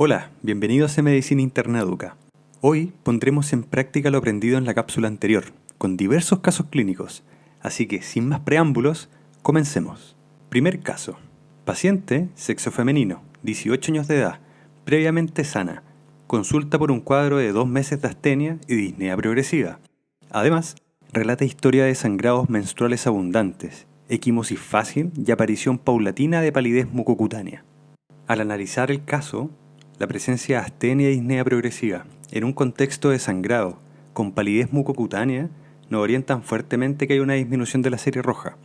Hola, bienvenidos a Medicina Interna Educa. Hoy pondremos en práctica lo aprendido en la cápsula anterior, con diversos casos clínicos. Así que, sin más preámbulos, comencemos. Primer caso. Paciente, sexo femenino, 18 años de edad, previamente sana. Consulta por un cuadro de 2 meses de astenia y disnea progresiva. Además, relata historia de sangrados menstruales abundantes, equimosis fácil y aparición paulatina de palidez mucocutánea. Al analizar el caso, la presencia de astenia y disnea progresiva en un contexto de sangrado con palidez mucocutánea nos orientan fuertemente que hay una disminución de la serie roja.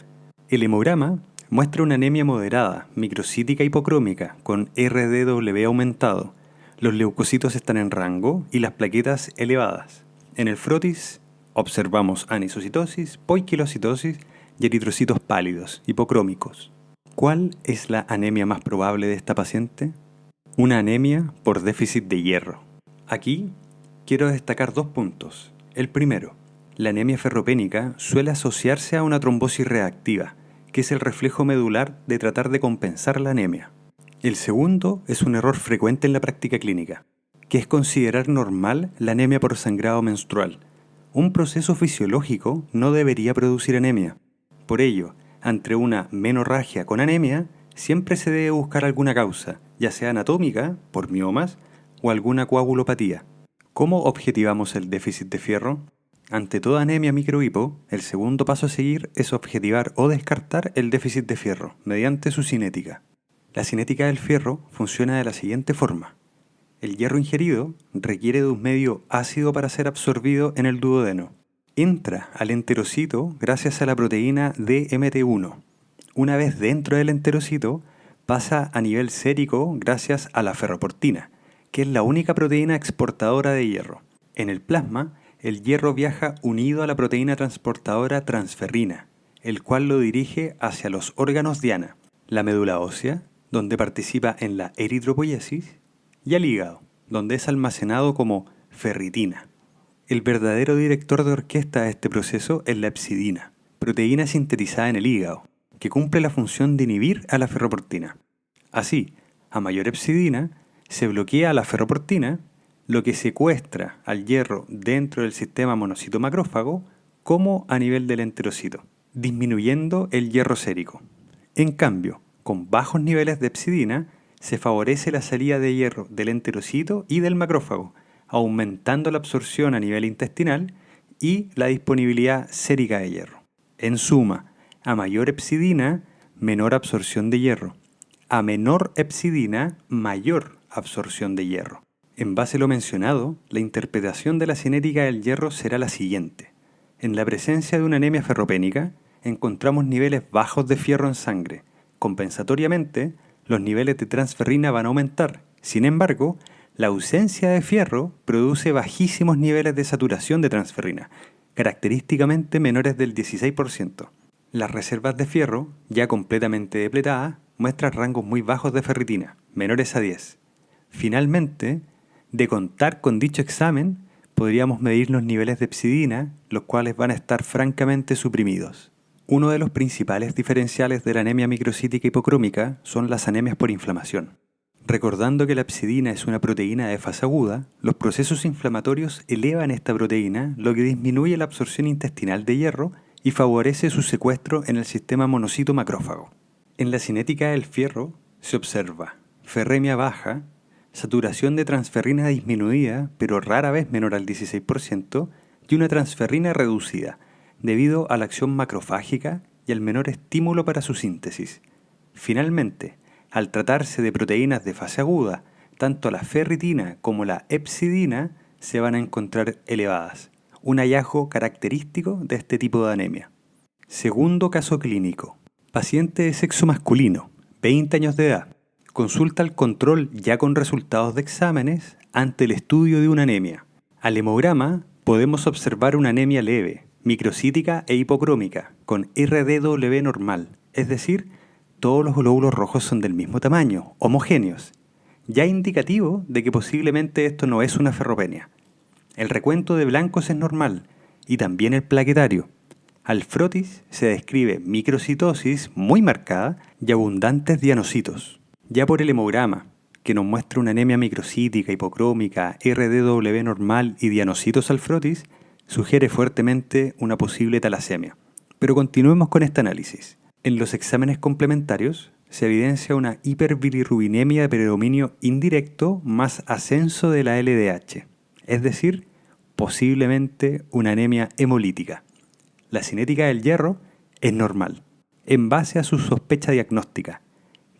El hemograma muestra una anemia moderada, microcítica hipocrómica, con RDW aumentado. Los leucocitos están en rango y las plaquetas elevadas. En el frotis observamos anisocitosis, poiquilocitosis y eritrocitos pálidos, hipocrómicos. ¿Cuál es la anemia más probable de esta paciente? Una anemia por déficit de hierro. Aquí quiero destacar 2 puntos. El primero, la anemia ferropénica suele asociarse a una trombosis reactiva, que es el reflejo medular de tratar de compensar la anemia. El segundo es un error frecuente en la práctica clínica, que es considerar normal la anemia por sangrado menstrual. Un proceso fisiológico no debería producir anemia. Por ello, ante una menorragia con anemia, siempre se debe buscar alguna causa, ya sea anatómica, por miomas, o alguna coagulopatía. ¿Cómo objetivamos el déficit de fierro? Ante toda anemia microhipo, el segundo paso a seguir es objetivar o descartar el déficit de fierro mediante su cinética. La cinética del fierro funciona de la siguiente forma. El hierro ingerido requiere de un medio ácido para ser absorbido en el duodeno. Entra al enterocito gracias a la proteína DMT1. Una vez dentro del enterocito, pasa a nivel sérico gracias a la ferroportina, que es la única proteína exportadora de hierro. En el plasma, el hierro viaja unido a la proteína transportadora transferrina, el cual lo dirige hacia los órganos diana, la médula ósea, donde participa en la eritropoiesis, y al hígado, donde es almacenado como ferritina. El verdadero director de orquesta de este proceso es la epsidina, proteína sintetizada en el hígado, que cumple la función de inhibir a la ferroportina. Así, a mayor epsidina, se bloquea la ferroportina, lo que secuestra al hierro dentro del sistema monocito-macrófago como a nivel del enterocito, disminuyendo el hierro sérico. En cambio, con bajos niveles de epsidina, se favorece la salida de hierro del enterocito y del macrófago, aumentando la absorción a nivel intestinal y la disponibilidad sérica de hierro. En suma, a mayor epsidina, menor absorción de hierro. A menor epsidina, mayor absorción de hierro. En base a lo mencionado, la interpretación de la cinética del hierro será la siguiente. En la presencia de una anemia ferropénica, encontramos niveles bajos de fierro en sangre. Compensatoriamente, los niveles de transferrina van a aumentar. Sin embargo, la ausencia de fierro produce bajísimos niveles de saturación de transferrina, característicamente menores del 16%. Las reservas de fierro, ya completamente depletadas, muestran rangos muy bajos de ferritina, menores a 10. Finalmente, de contar con dicho examen, podríamos medir los niveles de epsidina, los cuales van a estar francamente suprimidos. Uno de los principales diferenciales de la anemia microcítica hipocrómica son las anemias por inflamación. Recordando que la epsidina es una proteína de fase aguda, los procesos inflamatorios elevan esta proteína, lo que disminuye la absorción intestinal de hierro y favorece su secuestro en el sistema monocito-macrófago. En la cinética del fierro se observa ferremia baja, saturación de transferrina disminuida, pero rara vez menor al 16%, y una transferrina reducida, debido a la acción macrofágica y al menor estímulo para su síntesis. Finalmente, al tratarse de proteínas de fase aguda, tanto la ferritina como la epsidina se van a encontrar elevadas, un hallazgo característico de este tipo de anemia. Segundo caso clínico. Paciente de sexo masculino, 20 años de edad. Consulta al control ya con resultados de exámenes ante el estudio de una anemia. Al hemograma podemos observar una anemia leve, microcítica e hipocrómica, con RDW normal, es decir, todos los glóbulos rojos son del mismo tamaño, homogéneos, ya indicativo de que posiblemente esto no es una ferropenia. El recuento de blancos es normal y también el plaquetario. Al frotis se describe microcitosis muy marcada y abundantes dianocitos. Ya por el hemograma, que nos muestra una anemia microcítica, hipocrómica, RDW normal y dianocitos al frotis, sugiere fuertemente una posible talasemia. Pero continuemos con este análisis. En los exámenes complementarios se evidencia una hiperbilirrubinemia de predominio indirecto más ascenso de la LDH, es decir, posiblemente una anemia hemolítica. La cinética del hierro es normal. En base a su sospecha diagnóstica,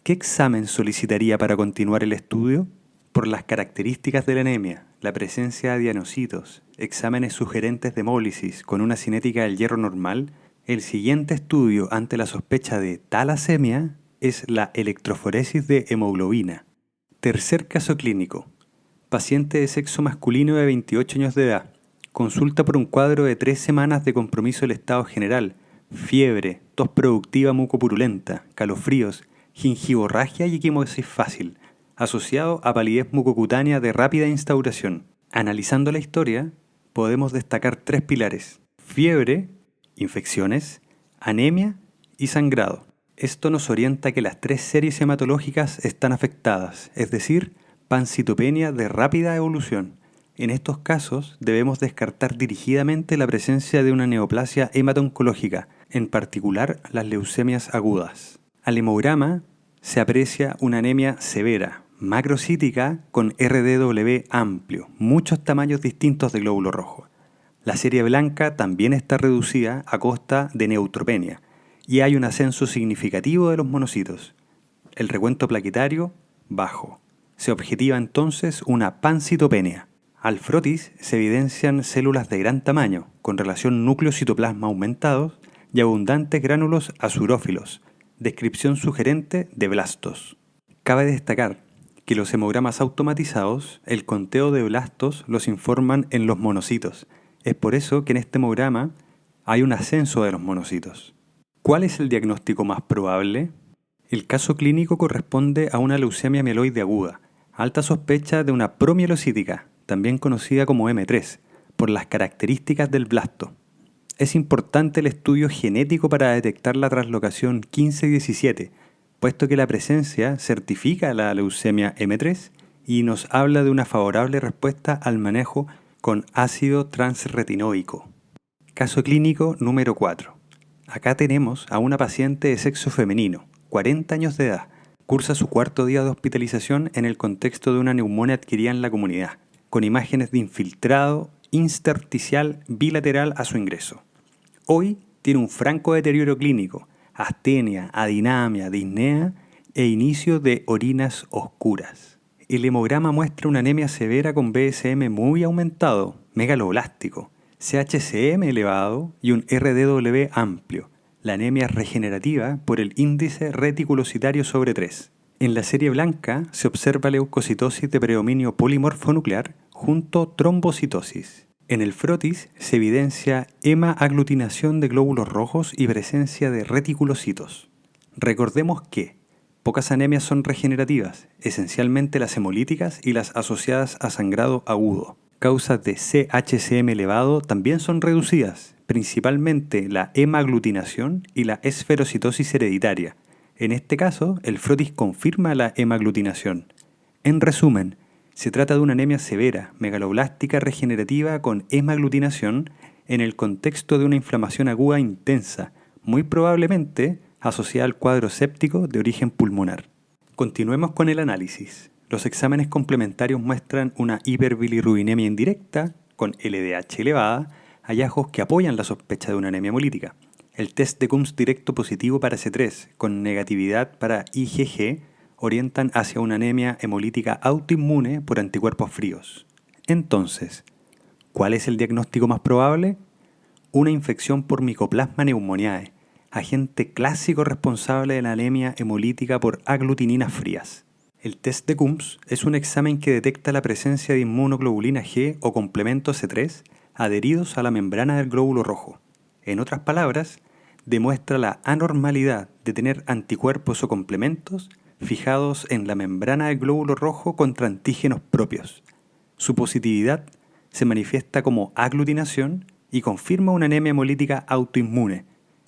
¿qué examen solicitaría para continuar el estudio? Por las características de la anemia, la presencia de adianocitos, exámenes sugerentes de hemólisis con una cinética del hierro normal, el siguiente estudio ante la sospecha de talasemia es la electroforesis de hemoglobina. Tercer caso clínico. Paciente de sexo masculino de 28 años de edad. Consulta por un cuadro de 3 semanas de compromiso del estado general, fiebre, tos productiva mucopurulenta, calofríos, gingivorragia y equimosis fácil, asociado a palidez mucocutánea de rápida instauración. Analizando la historia, podemos destacar 3 pilares: fiebre, infecciones, anemia y sangrado. Esto nos orienta a que las 3 series hematológicas están afectadas, es decir, pancitopenia de rápida evolución. En estos casos debemos descartar dirigidamente la presencia de una neoplasia hemato-oncológica, en particular las leucemias agudas. Al hemograma se aprecia una anemia severa, macrocítica con RDW amplio, muchos tamaños distintos de glóbulo rojo. La serie blanca también está reducida a costa de neutropenia y hay un ascenso significativo de los monocitos. El recuento plaquetario bajo. Se objetiva entonces una pancitopenia. Al frotis se evidencian células de gran tamaño, con relación núcleo-citoplasma aumentados y abundantes gránulos azurófilos, descripción sugerente de blastos. Cabe destacar que los hemogramas automatizados, el conteo de blastos los informan en los monocitos. Es por eso que en este hemograma hay un ascenso de los monocitos. ¿Cuál es el diagnóstico más probable? El caso clínico corresponde a una leucemia mieloide aguda, alta sospecha de una promielocítica, también conocida como M3, por las características del blasto. Es importante el estudio genético para detectar la translocación 15-17, puesto que la presencia certifica la leucemia M3 y nos habla de una favorable respuesta al manejo con ácido transretinoico. Caso clínico número 4. Acá tenemos a una paciente de sexo femenino, 40 años de edad. Cursa su 4º día de hospitalización en el contexto de una neumonía adquirida en la comunidad, con imágenes de infiltrado intersticial bilateral a su ingreso. Hoy tiene un franco deterioro clínico, astenia, adinamia, disnea e inicio de orinas oscuras. El hemograma muestra una anemia severa con BSM muy aumentado, megaloblástico, CHCM elevado y un RDW amplio. La anemia es regenerativa por el índice reticulocitario sobre 3. En la serie blanca se observa leucocitosis de predominio polimorfonuclear junto a trombocitosis. En el frotis se evidencia hema-aglutinación de glóbulos rojos y presencia de reticulocitos. Recordemos que pocas anemias son regenerativas, esencialmente las hemolíticas y las asociadas a sangrado agudo. Causas de CHCM elevado también son reducidas, principalmente la hemaglutinación y la esferocitosis hereditaria. En este caso, el frotis confirma la hemaglutinación. En resumen, se trata de una anemia severa, megaloblástica regenerativa con hemaglutinación en el contexto de una inflamación aguda intensa, muy probablemente asociada al cuadro séptico de origen pulmonar. Continuemos con el análisis. Los exámenes complementarios muestran una hiperbilirrubinemia indirecta, con LDH elevada, hallazgos que apoyan la sospecha de una anemia hemolítica. El test de Coombs directo positivo para C3, con negatividad para IgG, orientan hacia una anemia hemolítica autoinmune por anticuerpos fríos. Entonces, ¿cuál es el diagnóstico más probable? Una infección por Mycoplasma pneumoniae, agente clásico responsable de la anemia hemolítica por aglutininas frías. El test de Coombs es un examen que detecta la presencia de inmunoglobulina G o complemento C3 adheridos a la membrana del glóbulo rojo. En otras palabras, demuestra la anormalidad de tener anticuerpos o complementos fijados en la membrana del glóbulo rojo contra antígenos propios. Su positividad se manifiesta como aglutinación y confirma una anemia hemolítica autoinmune,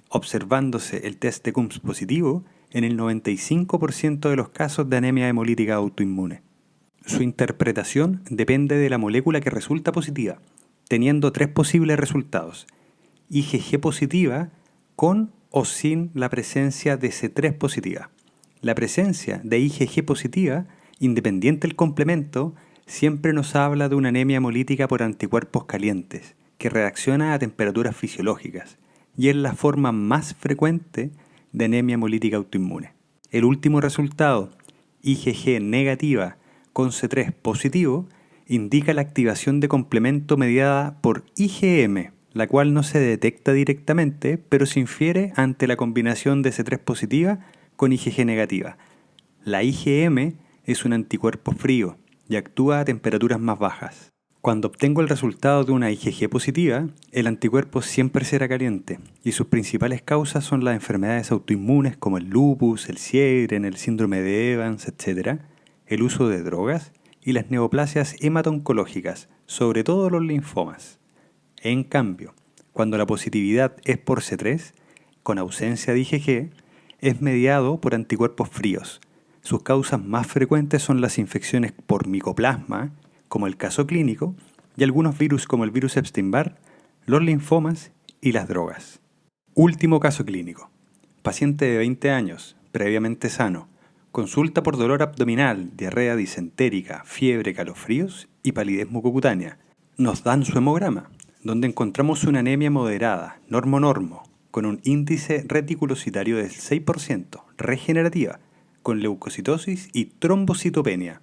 observándose el test de Coombs positivo en el 95% de los casos de anemia hemolítica autoinmune. Su interpretación depende de la molécula que resulta positiva, teniendo 3 posibles resultados: IgG positiva con o sin la presencia de C3 positiva. La presencia de IgG positiva, independiente del complemento, siempre nos habla de una anemia hemolítica por anticuerpos calientes, que reacciona a temperaturas fisiológicas, y es la forma más frecuente de anemia hemolítica autoinmune. El último resultado, IgG negativa con C3 positivo, indica la activación de complemento mediada por IgM, la cual no se detecta directamente, pero se infiere ante la combinación de C3 positiva con IgG negativa. La IgM es un anticuerpo frío y actúa a temperaturas más bajas. Cuando obtengo el resultado de una IgG positiva, el anticuerpo siempre será caliente y sus principales causas son las enfermedades autoinmunes como el lupus, el Sjögren, el síndrome de Evans, etc., el uso de drogas y las neoplasias hemato-oncológicas, sobre todo los linfomas. En cambio, cuando la positividad es por C3, con ausencia de IgG, es mediado por anticuerpos fríos. Sus causas más frecuentes son las infecciones por micoplasma, como el caso clínico, y algunos virus como el virus Epstein-Barr, los linfomas y las drogas. Último caso clínico. Paciente de 20 años, previamente sano, consulta por dolor abdominal, diarrea disentérica, fiebre, calofríos y palidez mucocutánea. Nos dan su hemograma, donde encontramos una anemia moderada, normo-normo, con un índice reticulocitario del 6%, regenerativa, con leucocitosis y trombocitopenia,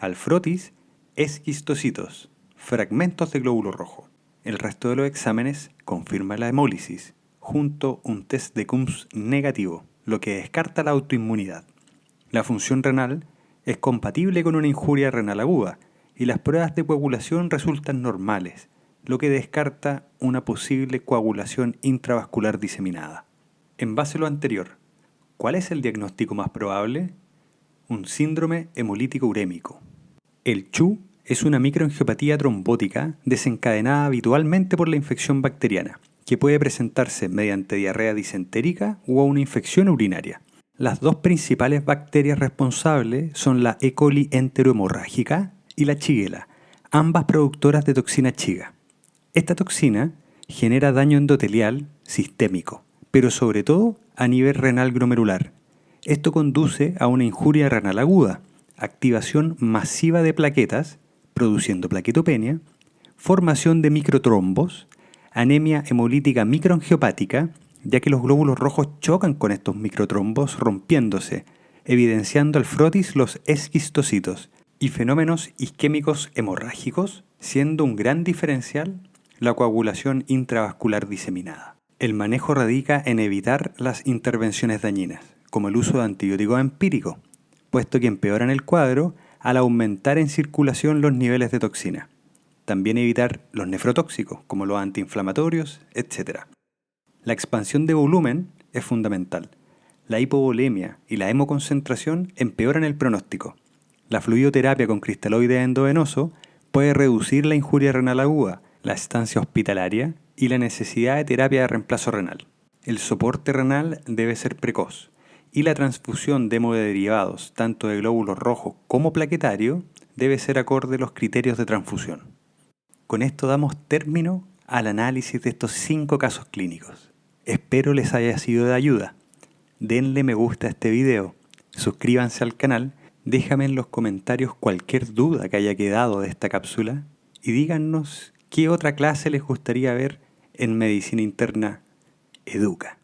alfrotis, esquistocitos, fragmentos de glóbulo rojo. El resto de los exámenes confirma la hemólisis, junto un test de Coombs negativo, lo que descarta la autoinmunidad. La función renal es compatible con una injuria renal aguda y las pruebas de coagulación resultan normales, lo que descarta una posible coagulación intravascular diseminada. En base a lo anterior, ¿cuál es el diagnóstico más probable? Un síndrome hemolítico urémico. El CHU es una microangiopatía trombótica desencadenada habitualmente por la infección bacteriana, que puede presentarse mediante diarrea disentérica o una infección urinaria. Las dos principales bacterias responsables son la E. coli enterohemorrágica y la Shigella, ambas productoras de toxina Shiga. Esta toxina genera daño endotelial sistémico, pero sobre todo a nivel renal glomerular. Esto conduce a una injuria renal aguda, activación masiva de plaquetas, produciendo plaquetopenia, formación de microtrombos, anemia hemolítica microangiopática, ya que los glóbulos rojos chocan con estos microtrombos rompiéndose, evidenciando al frotis los esquistocitos, y fenómenos isquémicos hemorrágicos, siendo un gran diferencial la coagulación intravascular diseminada. El manejo radica en evitar las intervenciones dañinas, como el uso de antibióticos empíricos, puesto que empeoran el cuadro al aumentar en circulación los niveles de toxina. También evitar los nefrotóxicos, como los antiinflamatorios, etc. La expansión de volumen es fundamental. La hipovolemia y la hemoconcentración empeoran el pronóstico. La fluidoterapia con cristaloide endovenoso puede reducir la injuria renal aguda, la estancia hospitalaria y la necesidad de terapia de reemplazo renal. El soporte renal debe ser precoz y la transfusión de hemoderivados, tanto de glóbulos rojos como plaquetario, debe ser acorde a los criterios de transfusión. Con esto damos término al análisis de estos 5 casos clínicos. Espero les haya sido de ayuda. Denle me gusta a este video, suscríbanse al canal, déjame en los comentarios cualquier duda que haya quedado de esta cápsula y díganos qué otra clase les gustaría ver en Medicina Interna Educa.